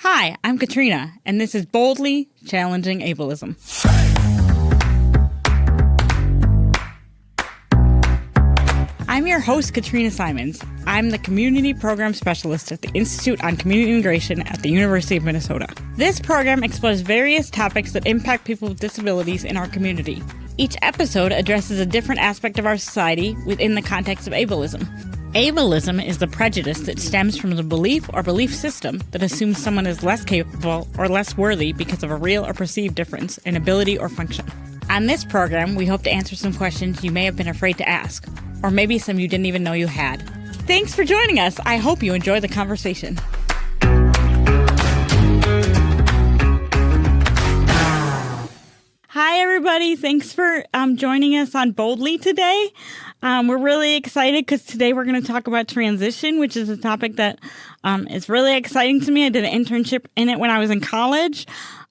Hi, I'm Katrina, and this is Boldly Challenging Ableism. I'm your host, Katrina Simons. I'm the Community Program Specialist at the Institute on Community Integration at the University of Minnesota. This program explores various topics that impact people with disabilities in our community. Each episode addresses a different aspect of our society within the context of ableism. Ableism is the prejudice that stems from the belief or belief system that assumes someone is less capable or less worthy because of a real or perceived difference in ability or function. On this program, we hope to answer some questions you may have been afraid to ask, or maybe some you didn't even know you had. Thanks for joining us. I hope you enjoy the conversation. Hi, everybody. Thanks for joining us on Boldly today. We're really excited because today we're going to talk about transition, which is a topic that is really exciting to me. I did an internship in it when I was in college.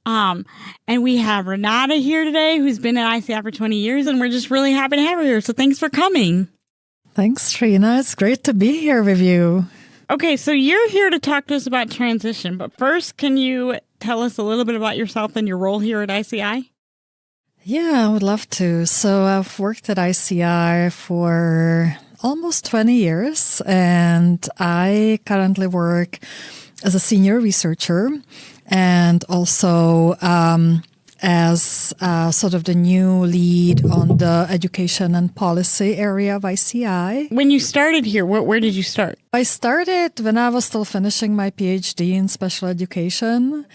And we have Renata here today, who's been at ICI for 20 years, and we're just really happy to have her here. So thanks for coming. Thanks, Trina. It's great to be here with you. Okay, so you're here to talk to us about transition. But first, can you tell us a little bit about yourself and your role here at ICI? Yeah, I would love to. So I've worked at ICI for almost 20 years, and I currently work as a senior researcher and also as sort of the new lead on the education and policy area of ICI. When you started here, where did you start? I started when I was still finishing my PhD in special education,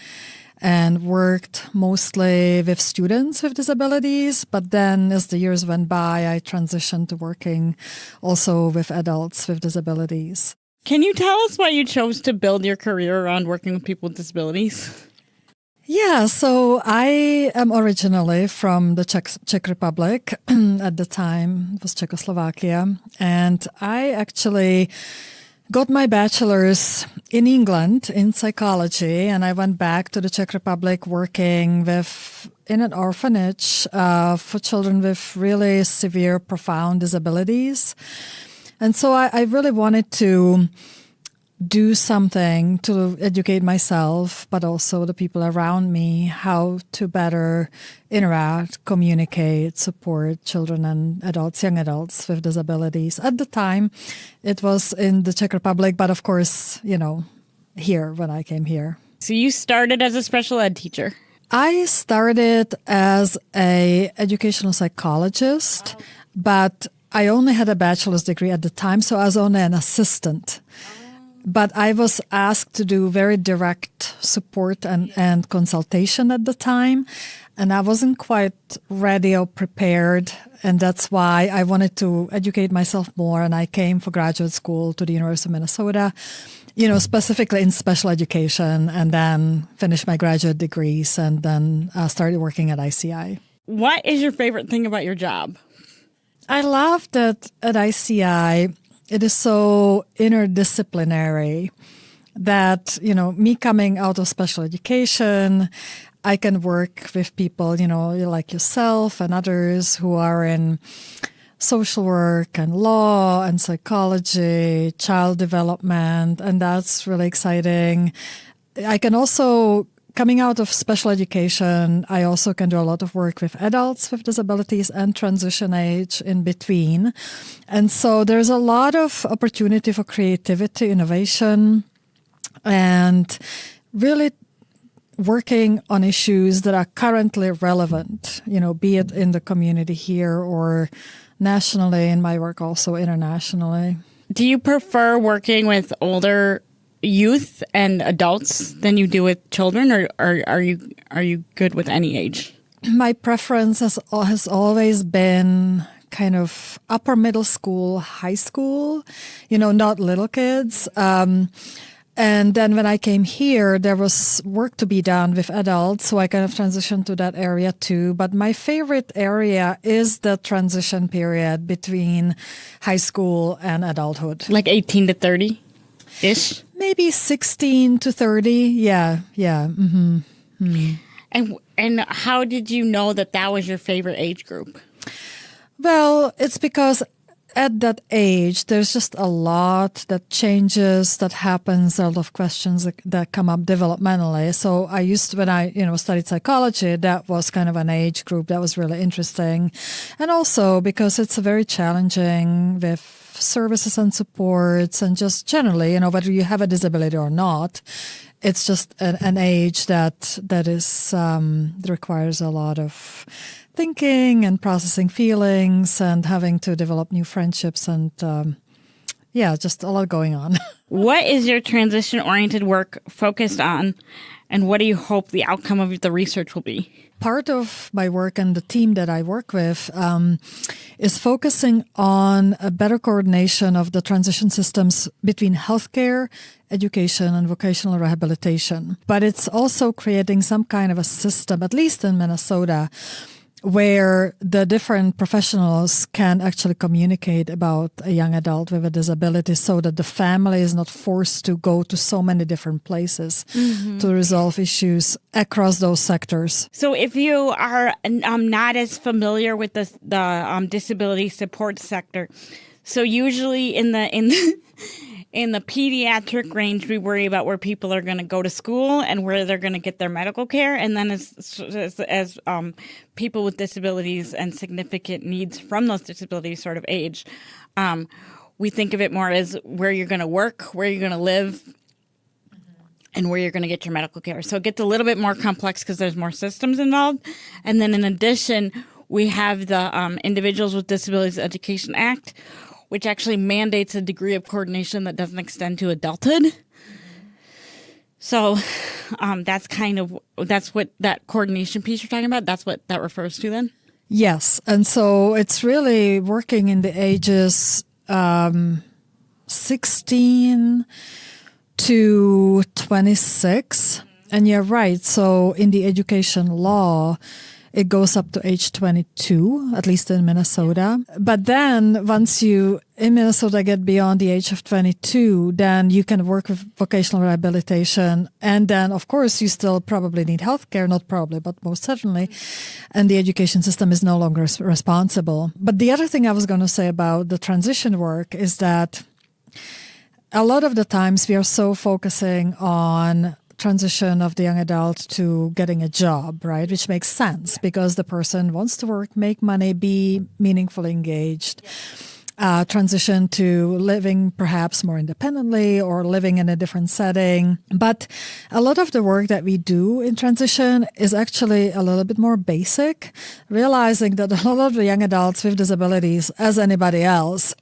and worked mostly with students with disabilities. But then as the years went by, I transitioned to working also with adults with disabilities. Can you tell us why you chose to build your career around working with people with disabilities? Yeah, so I am originally from the Czech Republic. At the time, it was Czechoslovakia. And I actually got my bachelor's in England in psychology, and I went back to the Czech Republic working in an orphanage for children with really severe, profound disabilities. And so I really wanted to do something to educate myself, but also the people around me, how to better interact, communicate, support children and adults, young adults with disabilities. At the time, it was in the Czech Republic, but of course, here when I came here. So you started as a special ed teacher. I started as an educational psychologist, but I only had a bachelor's degree at the time, so I was only an assistant. But I was asked to do very direct support and consultation at the time. And I wasn't quite ready or prepared. And that's why I wanted to educate myself more. And I came for graduate school to the University of Minnesota, specifically in special education, and then finished my graduate degrees and then started working at ICI. What is your favorite thing about your job? I love that at ICI, it is so interdisciplinary that, me coming out of special education, I can work with people, like yourself and others who are in social work and law and psychology, child development, and that's really exciting. I can also, coming out of special education, I also can do a lot of work with adults with disabilities and transition age in between. And so there's a lot of opportunity for creativity, innovation, and really working on issues that are currently relevant, be it in the community here or nationally, in my work also internationally. Do you prefer working with older youth and adults than you do with children, or are you good with any age? My preference has always been kind of upper middle school, high school, not little kids. And then when I came here, there was work to be done with adults, so I kind of transitioned to that area too. But my favorite area is the transition period between high school and adulthood. Like 18 to 30-ish? Maybe 16 to 30. Yeah. Mm-hmm. Mm-hmm. And how did you know that was your favorite age group? Well, it's because at that age, there's just a lot that changes, that happens, a lot of questions that come up developmentally. So I used to, when I, studied psychology, that was kind of an age group that was really interesting. And also because it's very challenging with services and supports and just generally, whether you have a disability or not, it's just an age that requires a lot of thinking and processing feelings and having to develop new friendships and just a lot going on. What is your transition-oriented work focused on, and what do you hope the outcome of the research will be? Part of my work and the team that I work with is focusing on a better coordination of the transition systems between healthcare, education, and vocational rehabilitation. But it's also creating some kind of a system, at least in Minnesota, where the different professionals can actually communicate about a young adult with a disability so that the family is not forced to go to so many different places to resolve issues across those sectors. So if you are not as familiar with the disability support sector, so usually in the pediatric range, we worry about where people are going to go to school and where they're going to get their medical care. And then as people with disabilities and significant needs from those disabilities sort of age, we think of it more as where you're going to work, where you're going to live, and where you're going to get your medical care. So it gets a little bit more complex because there's more systems involved. And then in addition, we have the Individuals with Disabilities Education Act, which actually mandates a degree of coordination that doesn't extend to adulthood. So that's what that coordination piece you're talking about, that's what that refers to then? Yes. And so it's really working in the ages 16 to 26. And you're right. So in the education law, it goes up to age 22, at least in Minnesota. But then once you, in Minnesota, get beyond the age of 22, then you can work with vocational rehabilitation. And then, of course, you still probably need healthcare, not probably, but most certainly. And the education system is no longer responsible. But the other thing I was going to say about the transition work is that a lot of the times we are so focusing on transition of the young adult to getting a job, right? Which makes sense because the person wants to work, make money, be meaningfully engaged. Transition to living perhaps more independently or living in a different setting. But a lot of the work that we do in transition is actually a little bit more basic, realizing that a lot of the young adults with disabilities, as anybody else,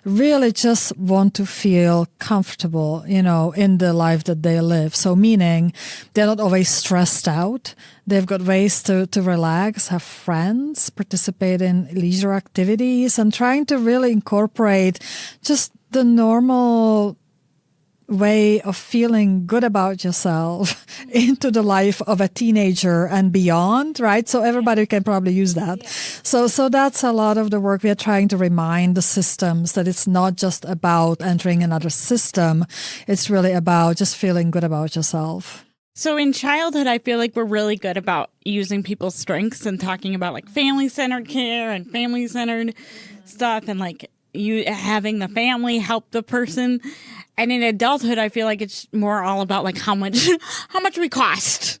really just want to feel comfortable, in the life that they live. So meaning they're not always stressed out. They've got ways to relax, have friends, participate in leisure activities, and trying to really incorporate just the normal way of feeling good about yourself into the life of a teenager and beyond, right? So everybody can probably use that. So that's a lot of the work. We are trying to remind the systems that it's not just about entering another system. It's really about just feeling good about yourself. So in childhood, I feel like we're really good about using people's strengths and talking about like family-centered care and family-centered stuff and like you having the family help the person. And in adulthood, I feel like it's more all about like how much we cost.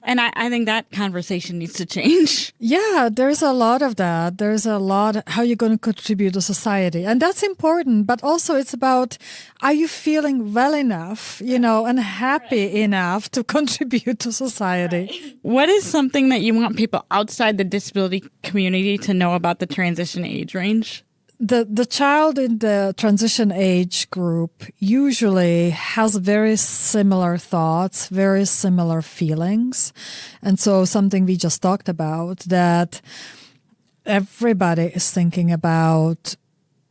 And I think that conversation needs to change. Yeah, there's a lot of that. There's a lot how you're going to contribute to society. And that's important. But also it's about, are you feeling well enough, and happy enough to contribute to society? Right. What is something that you want people outside the disability community to know about the transition age range? The child in the transition age group usually has very similar thoughts, very similar feelings. And so something we just talked about, that everybody is thinking about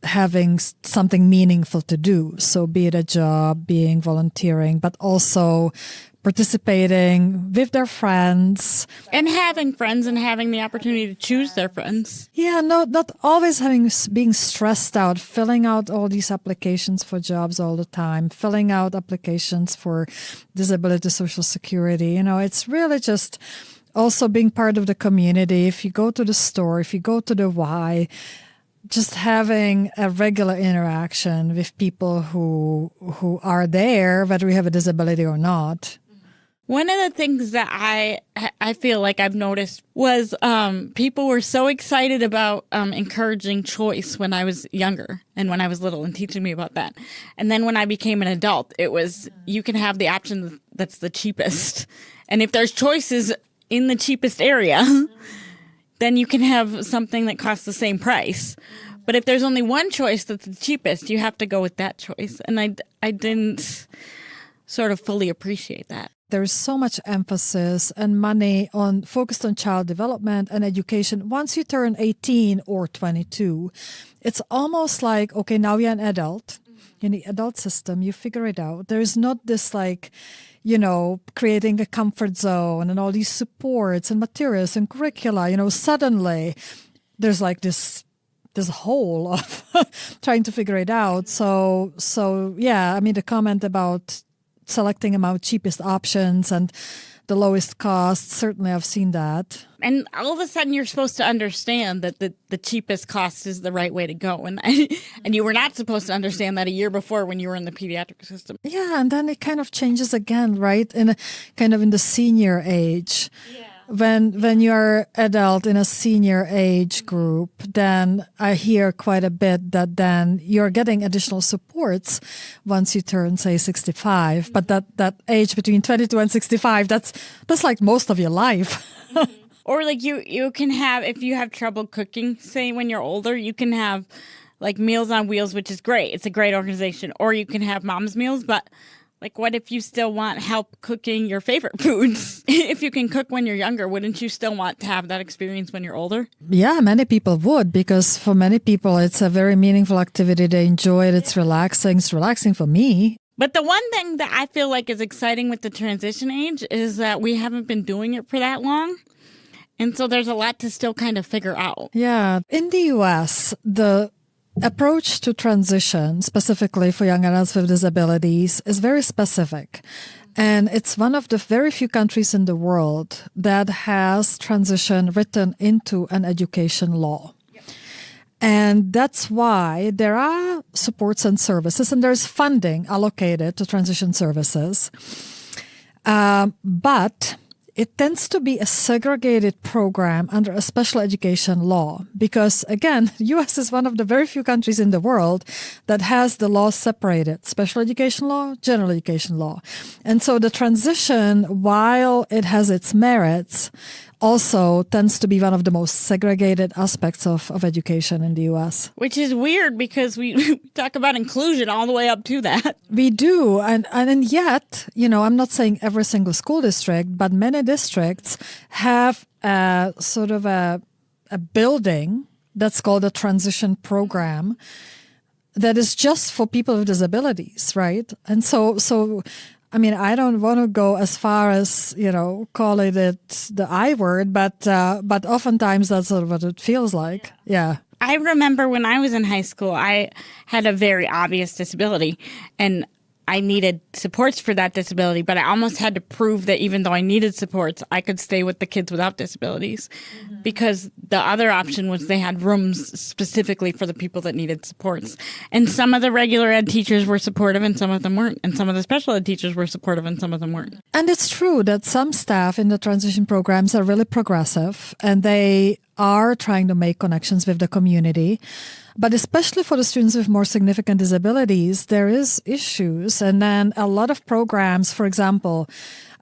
having something meaningful to do. So be it a job, being volunteering, but also participating with their friends. And having friends and having the opportunity to choose their friends. Yeah, no, not always being stressed out, filling out all these applications for jobs all the time, filling out applications for disability social security. It's really just also being part of the community. If you go to the store, if you go to the Y, just having a regular interaction with people who are there, whether we have a disability or not. One of the things that I feel like I've noticed was people were so excited about encouraging choice when I was younger and when I was little and teaching me about that. And then when I became an adult, it was you can have the option that's the cheapest. And if there's choices in the cheapest area, then you can have something that costs the same price. But if there's only one choice that's the cheapest, you have to go with that choice. And I didn't sort of fully appreciate that. There's so much emphasis and money focused on child development and education. Once you turn 18 or 22, it's almost like, okay, now you're an adult. In the adult system, you figure it out. There's not this creating a comfort zone and all these supports and materials and curricula. Suddenly there's like this hole of trying to figure it out. So yeah, I mean, the comment about selecting among cheapest options and the lowest cost, certainly I've seen that. And all of a sudden you're supposed to understand that the cheapest cost is the right way to go. And you were not supposed to understand that a year before when you were in the pediatric system. Yeah, and then it kind of changes again, right? In the senior age. Yeah. When you're adult in a senior age group, then I hear quite a bit that then you're getting additional supports once you turn, say, 65. But that age between 22 and 65, that's like most of your life. Mm-hmm. Or like you can have, if you have trouble cooking, say when you're older, you can have like Meals on Wheels, which is great. It's a great organization. Or you can have Mom's Meals, but like, what if you still want help cooking your favorite foods? If you can cook when you're younger, wouldn't you still want to have that experience when you're older? Yeah, many people would, because for many people, it's a very meaningful activity. They enjoy it. It's relaxing. It's relaxing for me. But the one thing that I feel like is exciting with the transition age is that we haven't been doing it for that long. And so there's a lot to still kind of figure out. Yeah. In the U.S., the approach to transition, specifically for young adults with disabilities, is very specific. And it's one of the very few countries in the world that has transition written into an education law. Yep. And that's why there are supports and services, and there's funding allocated to transition services. But it tends to be a segregated program under a special education law because, again, the U.S. is one of the very few countries in the world that has the laws separated: special education law, general education law. And so the transition, while it has its merits, also tends to be one of the most segregated aspects of education in the U.S. Which is weird because we talk about inclusion all the way up to that. We do. And yet, I'm not saying every single school district, but many districts have sort of a building that's called a transition program that is just for people with disabilities, right? And so I mean, I don't want to go as far as, call it the I word, but oftentimes that's sort of what it feels like. Yeah. I remember when I was in high school, I had a very obvious disability and I needed supports for that disability, but I almost had to prove that even though I needed supports, I could stay with the kids without disabilities because the other option was they had rooms specifically for the people that needed supports. And some of the regular ed teachers were supportive and some of them weren't. And some of the special ed teachers were supportive and some of them weren't. And it's true that some staff in the transition programs are really progressive and they are trying to make connections with the community. But especially for the students with more significant disabilities, there is issues. And then a lot of programs, for example,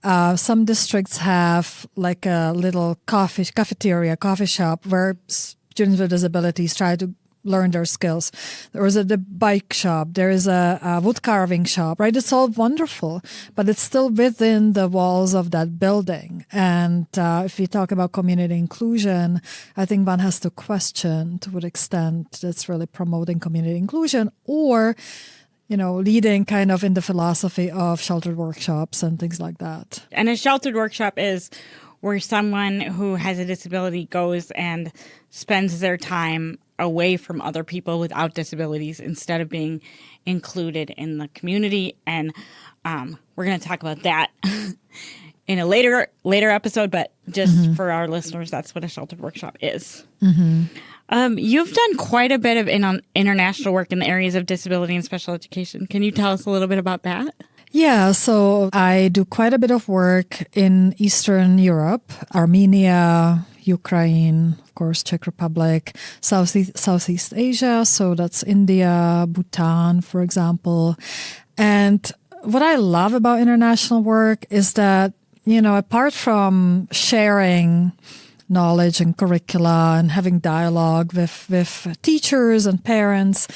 some districts have like a little coffee shop where students with disabilities try to learn their skills. There is the bike shop. There is a wood carving shop, right? It's all wonderful, but it's still within the walls of that building. And if we talk about community inclusion, I think one has to question to what extent it's really promoting community inclusion or, leading kind of in the philosophy of sheltered workshops and things like that. And a sheltered workshop is where someone who has a disability goes and spends their time away from other people without disabilities instead of being included in the community. And we're going to talk about that in a later episode, but just for our listeners, that's what a sheltered workshop is. You've done quite a bit of international work in the areas of disability and special education. Can you tell us a little bit about that? Yeah, so I do quite a bit of work in Eastern Europe, Armenia, Ukraine, of course, Czech Republic, Southeast Asia. So that's India, Bhutan, for example. And what I love about international work is that, apart from sharing knowledge and curricula and having dialogue with teachers and parents,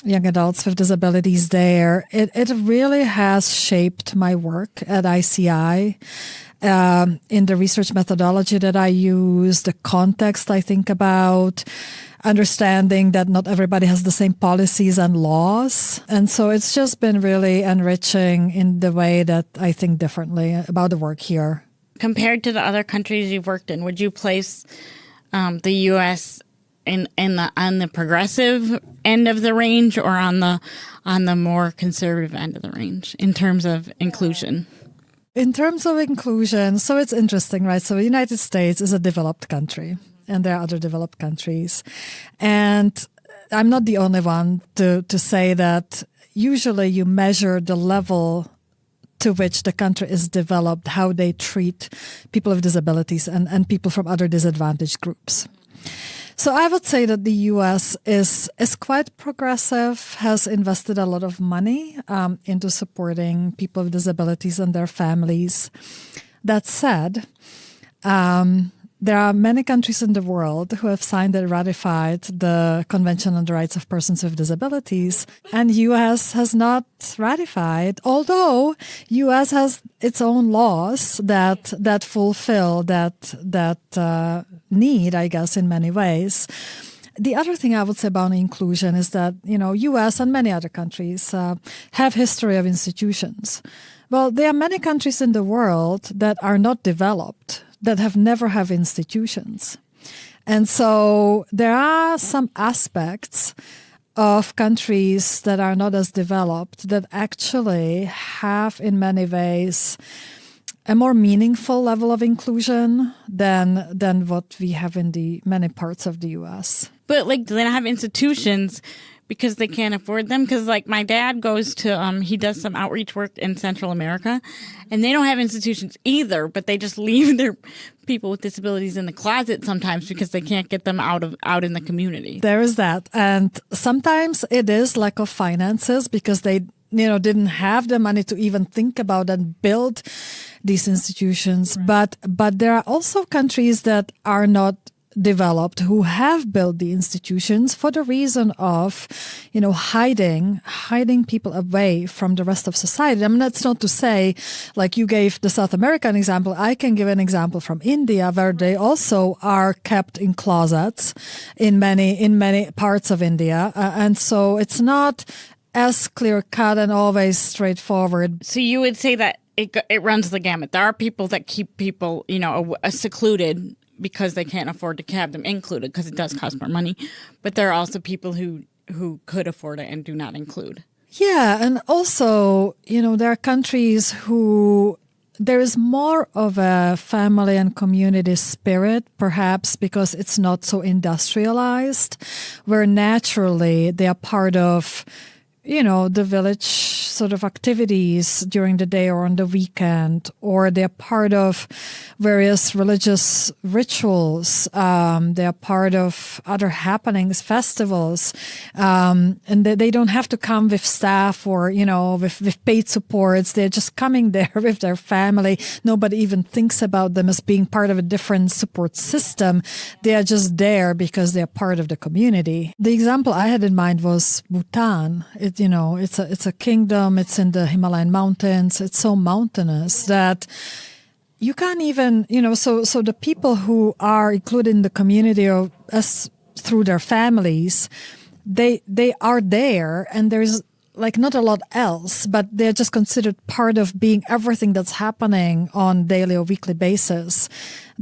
young adults with disabilities there, it really has shaped my work at ICI. In the research methodology that I use, the context I think about, understanding that not everybody has the same policies and laws. And so it's just been really enriching in the way that I think differently about the work here. Compared to the other countries you've worked in, would you place the U.S. on the progressive end of the range or on the more conservative end of the range in terms of inclusion? In terms of inclusion, so it's interesting, right? So the United States is a developed country, and there are other developed countries. And I'm not the only one to say that usually you measure the level to which the country is developed, how they treat people with disabilities and people from other disadvantaged groups. So I would say that the U.S. is quite progressive, has invested a lot of money into supporting people with disabilities and their families. That said, there are many countries in the world who have signed and ratified the Convention on the Rights of Persons with Disabilities, and U.S. has not ratified, although U.S. has its own laws that fulfill that need, I guess, in many ways. The other thing I would say about inclusion is that, U.S. and many other countries have history of institutions. Well, there are many countries in the world that are not developed, that have never have institutions. And so there are some aspects of countries that are not as developed that actually have in many ways a more meaningful level of inclusion than what we have in the many parts of the U.S. But do they not have institutions because they can't afford them? Because my dad goes to, he does some outreach work in Central America, and they don't have institutions either, but they just leave their people with disabilities in the closet sometimes because they can't get them out in the community. There is that. And sometimes it is lack of finances because they didn't have the money to even think about and build these institutions. Right. But there are also countries that are not developed who have built the institutions for the reason of, hiding people away from the rest of society. I mean, that's not to say, you gave the South American example, I can give an example from India where they also are kept in closets in many parts of India. And so it's not as clear cut and always straightforward. So you would say that it runs the gamut. There are people that keep people, secluded because they can't afford to have them included because it does cost more money. But there are also people who could afford it and do not include. Yeah. And also, there are countries who there is more of a family and community spirit, perhaps because it's not so industrialized, where naturally they are part of the village sort of activities during the day or on the weekend, or they're part of various religious rituals. They're part of other happenings, festivals, and they don't have to come with staff or, with paid supports. They're just coming there with their family. Nobody even thinks about them as being part of a different support system. They are just there because they're part of the community. The example I had in mind was Bhutan. It's a kingdom. It's in the Himalayan mountains. It's so mountainous that you can't even, so the people who are included in the community through their families, they are there, and there's not a lot else, but they're just considered part of being everything that's happening on daily or weekly basis.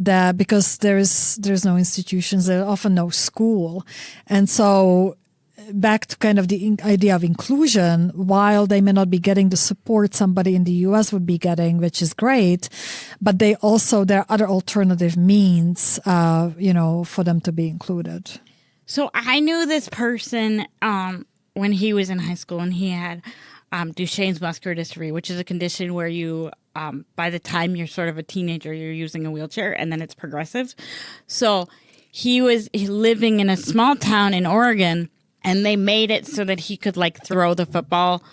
Because there's no institutions, there's often no school, and so back to kind of the idea of inclusion, while they may not be getting the support somebody in the US would be getting, which is great, but there are other alternative means, for them to be included. So I knew this person when he was in high school, and he had Duchenne's muscular dystrophy, which is a condition where you, by the time you're sort of a teenager, you're using a wheelchair, and then it's progressive. So he was living in a small town in Oregon, and they made it so that he could like throw the football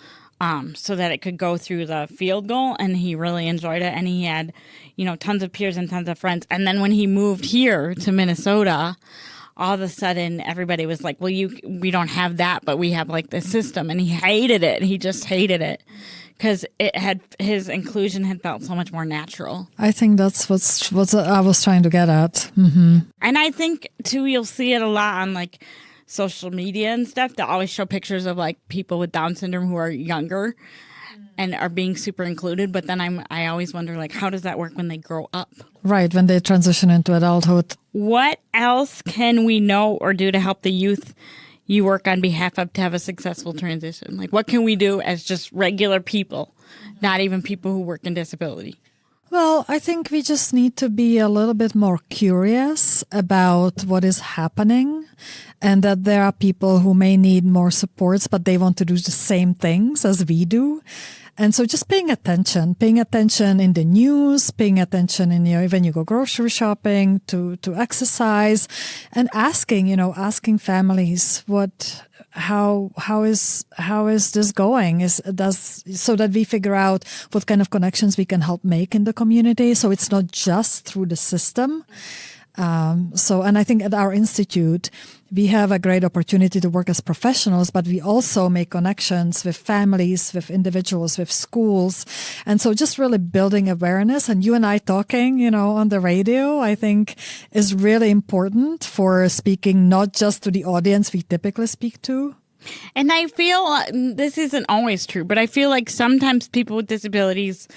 so that it could go through the field goal, and he really enjoyed it. And he had, tons of peers and tons of friends. And then when he moved here to Minnesota, all of a sudden everybody was like, well, we don't have that, but we have like this system. And he hated it. He just hated it because his inclusion had felt so much more natural. I think that's what I was trying to get at. Mm-hmm. And I think too, you'll see it a lot on like social media and stuff. They always show pictures of like people with Down syndrome who are younger and are being super included. But then I always wonder, like, how does that work when they grow up? Right, when they transition into adulthood. What else can we know or do to help the youth you work on behalf of to have a successful transition? Like, what can we do as just regular people, not even people who work in disability? Well, I think we just need to be a little bit more curious about what is happening, and that there are people who may need more supports, but they want to do the same things as we do. And so just paying attention in the news, paying attention in when you go grocery shopping, to exercise, and asking families how is this going? So that we figure out what kind of connections we can help make in the community. So it's not just through the system. And I think at our institute, we have a great opportunity to work as professionals, but we also make connections with families, with individuals, with schools. And so just really building awareness, and you and I talking, on the radio, I think is really important for speaking not just to the audience we typically speak to. And I feel this isn't always true, but I feel like sometimes people with disabilities,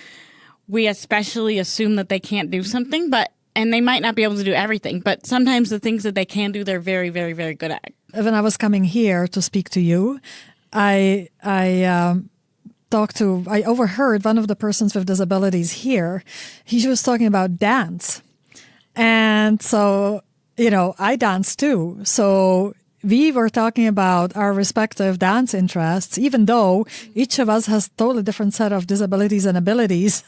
we especially assume that they can't do something, and they might not be able to do everything, but sometimes the things that they can do, they're very, very, very good at. When I was coming here to speak to you, I overheard one of the persons with disabilities here. He was talking about dance. And so, I dance too. So we were talking about our respective dance interests, even though each of us has totally different set of disabilities and abilities.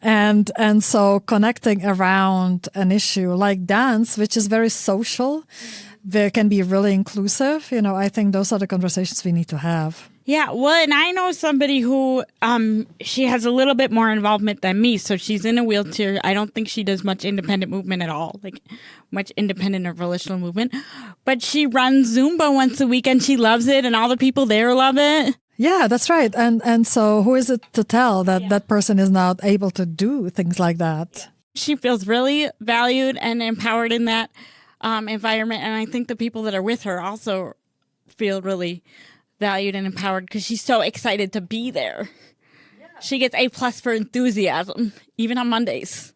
and so connecting around an issue like dance, which is very social, can be really inclusive. I think those are the conversations we need to have. Yeah, well, and I know somebody who, she has a little bit more involvement than me. So she's in a wheelchair. I don't think she does much independent movement at all, like much independent or volitional movement. But she runs Zumba once a week and she loves it, and all the people there love it. Yeah, that's right. And so who is it to tell that that person is not able to do things like that? She feels really valued and empowered in that environment. And I think the people that are with her also feel really valued and empowered because she's so excited to be there. Yeah. She gets A+ for enthusiasm, even on Mondays.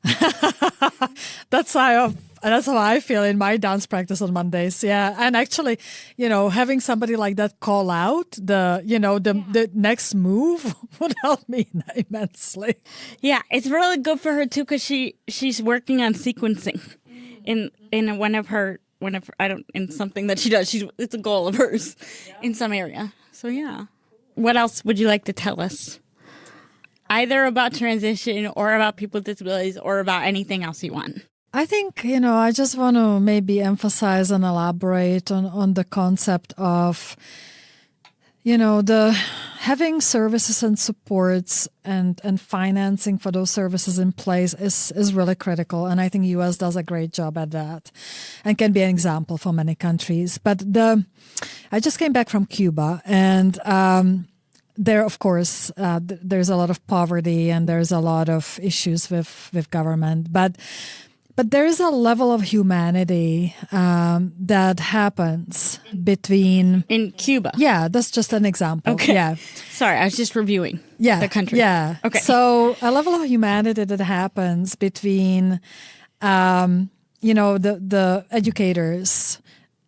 That's how I feel in my dance practice on Mondays. Yeah. And actually, having somebody like that call out the next move would help me immensely. Yeah. It's really good for her too, because she's working on sequencing in in something that she does. It's a goal of hers in some area. So yeah. What else would you like to tell us? Either about transition or about people with disabilities or about anything else you want. I think, I just want to maybe emphasize and elaborate on the concept of, the having services and supports and financing for those services in place is really critical. And I think the U.S. does a great job at that and can be an example for many countries. But I just came back from Cuba, and there, of course, there's a lot of poverty and there's a lot of issues with government. But there is a level of humanity that happens between... In Cuba? Yeah, that's just an example. Okay. Yeah. Sorry, I was just reviewing the country. Yeah. Okay. So a level of humanity that happens between, the educators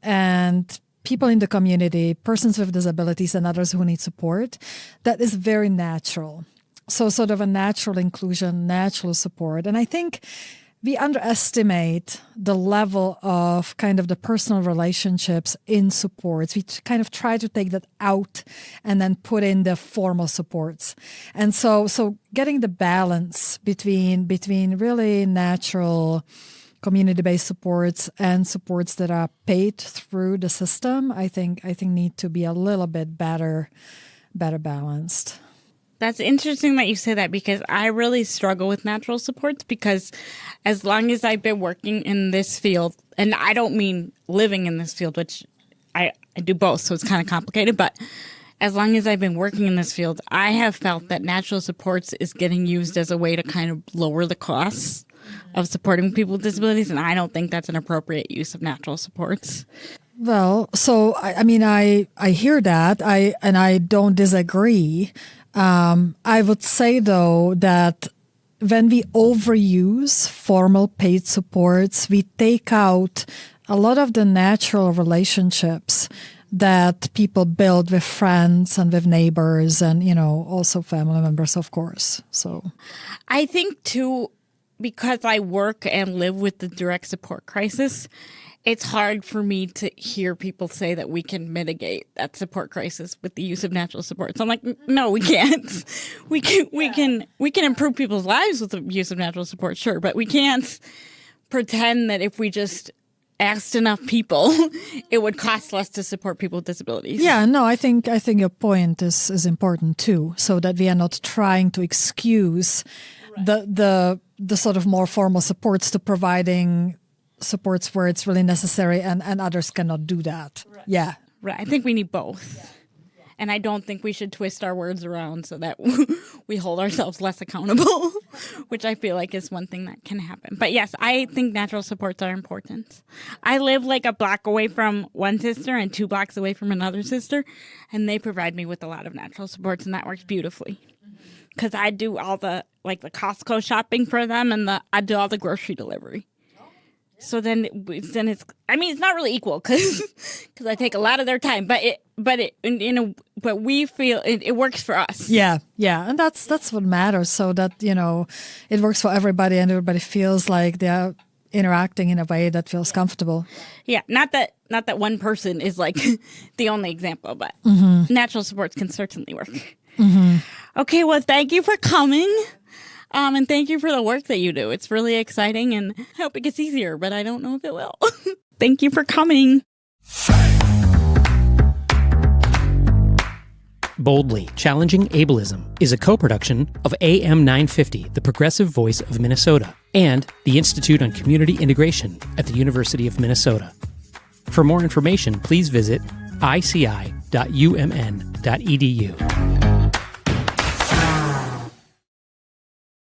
and people in the community, persons with disabilities and others who need support, that is very natural. So sort of a natural inclusion, natural support. And I think we underestimate the level of kind of the personal relationships in supports. We kind of try to take that out and then put in the formal supports. And so getting the balance between really natural community-based supports and supports that are paid through the system, I think need to be a little bit better balanced. That's interesting that you say that, because I really struggle with natural supports, because as long as I've been working in this field, and I don't mean living in this field, which I do both, so it's kind of complicated, but as long as I've been working in this field, I have felt that natural supports is getting used as a way to kind of lower the costs of supporting people with disabilities, and I don't think that's an appropriate use of natural supports. Well, so I mean, I hear that, and I don't disagree. I would say, though, that when we overuse formal paid supports, we take out a lot of the natural relationships that people build with friends and with neighbors and, also family members, of course. So I think, too, because I work and live with the direct support crisis, it's hard for me to hear people say that we can mitigate that support crisis with the use of natural supports. I'm like, no, we can't. We can improve people's lives with the use of natural support, sure, but we can't pretend that if we just asked enough people, it would cost less to support people with disabilities. Yeah, no, I think your point is important too, so that we are not trying to excuse the sort of more formal supports to providing supports where it's really necessary and others cannot do that. Right. Yeah. Right. I think we need both. Yeah. And I don't think we should twist our words around so that we hold ourselves less accountable, which I feel like is one thing that can happen. But yes, I think natural supports are important. I live like a block away from one sister and 2 blocks away from another sister, and they provide me with a lot of natural supports, and that works beautifully. Because I do all the Costco shopping for them, and I do all the grocery delivery. So then it's, I mean, it's not really equal because I take a lot of their time, but we feel it works for us. Yeah. And that's what matters. So that, it works for everybody and everybody feels like they're interacting in a way that feels comfortable. Yeah. Not that one person is like the only example, but natural supports can certainly work. Mm-hmm. Okay. Well, thank you for coming. And thank you for the work that you do. It's really exciting, and I hope it gets easier, but I don't know if it will. Thank you for coming. Boldly Challenging Ableism is a co-production of AM 950, the progressive voice of Minnesota, and the Institute on Community Integration at the University of Minnesota. For more information, please visit ici.umn.edu.